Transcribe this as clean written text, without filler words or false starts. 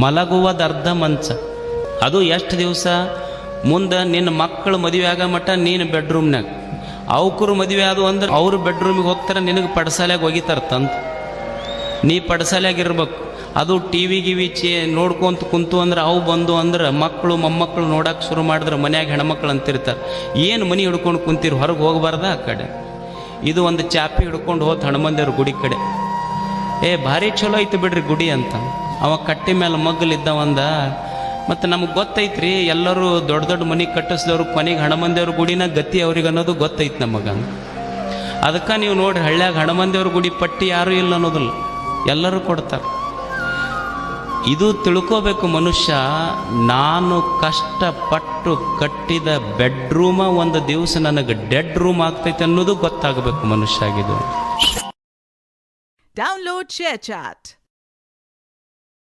ಮಲಗುವುದರ್ಧ ಮಂಚ. ಅದು ಎಷ್ಟು ದಿವಸ? ಮುಂದೆ ನಿನ್ನ ಮಕ್ಕಳು ಮದುವೆ ಆಗೋ ಮಟ್ಟ ನೀನು ಬೆಡ್ರೂಮ್ನಾಗ, ಅವ್ಕರು ಮದುವೆ ಆದವು ಅಂದ್ರೆ ಅವ್ರು ಬೆಡ್ರೂಮಿಗೆ ಹೋಗ್ತಾರೆ, ನಿನಗೆ ಪಡಸಾಲ್ಯಾಗ ಒಗಿತಾರೆ ತಂತ. ನೀ ಪಡಸಾಲ್ಯಾಗಿರ್ಬೇಕು. ಅದು ಟಿ ವಿ ಗಿವಿ ನೋಡ್ಕೊಂತ ಕುಂತು ಅಂದ್ರೆ ಅವು ಬಂದು ಅಂದ್ರೆ ಮಕ್ಕಳು ಮೊಮ್ಮಕ್ಕಳು ನೋಡಕ್ಕೆ ಶುರು ಮಾಡಿದ್ರೆ ಮನ್ಯಾಗ ಹೆಣ್ಮಕ್ಳು ಅಂತಿರ್ತಾರೆ, ಏನು ಮನೆ ಹಿಡ್ಕೊಂಡು ಕುಂತೀರಿ, ಹೊರಗೆ ಹೋಗಬಾರ್ದ ಆ ಕಡೆ. ಇದು ಒಂದು ಚಾಪಿ ಹಿಡ್ಕೊಂಡು ಹೋದ ಹನುಮಂದೇವ್ರ ಗುಡಿ ಕಡೆ. ಭಾರಿ ಚಲೋ ಐತೆ ಬಿಡ್ರಿ ಗುಡಿ ಅಂತ. ಅವ ಕಟ್ಟಿ ಮೇಲೆ ಮಗ್ಗಲಿದ್ದವಂದ. ಮತ್ತು ನಮಗೆ ಗೊತ್ತೈತ್ರಿ, ಎಲ್ಲರೂ ದೊಡ್ಡ ದೊಡ್ಡ ಮನೆ ಕಟ್ಟಿಸಿದವ್ರು ಕೊನೆಗೆ ಹನುಮಂದೇವ್ರ ಗುಡಿನ ಗತಿ ಅವ್ರಿಗೆ ಅನ್ನೋದು ಗೊತ್ತೈತೆ ನಮಗೆ. ಅದಕ್ಕೆ ನೀವು ನೋಡ್ರಿ, ಹಳ್ಳ್ಯಾಗ ಹನುಮಂದೇವ್ರ ಗುಡಿ ಪಟ್ಟಿ ಯಾರೂ ಇಲ್ಲ ಅನ್ನೋದಿಲ್ಲ, ಎಲ್ಲರೂ ಕೊಡ್ತಾರೆ. ಇದು ತಿಳ್ಕೋಬೇಕು ಮನುಷ್ಯ, ನಾನು ಕಷ್ಟಪಟ್ಟು ಕಟ್ಟಿದ ಬೆಡ್ರೂಮ ಒಂದು ದಿವಸ ನನಗೆ ಡೆಡ್ ರೂಮ್ ಆಗ್ತೈತೆ ಅನ್ನೋದು ಗೊತ್ತಾಗಬೇಕು ಮನುಷ್ಯ ಆಗಿದ್ದು. Download ShareChat.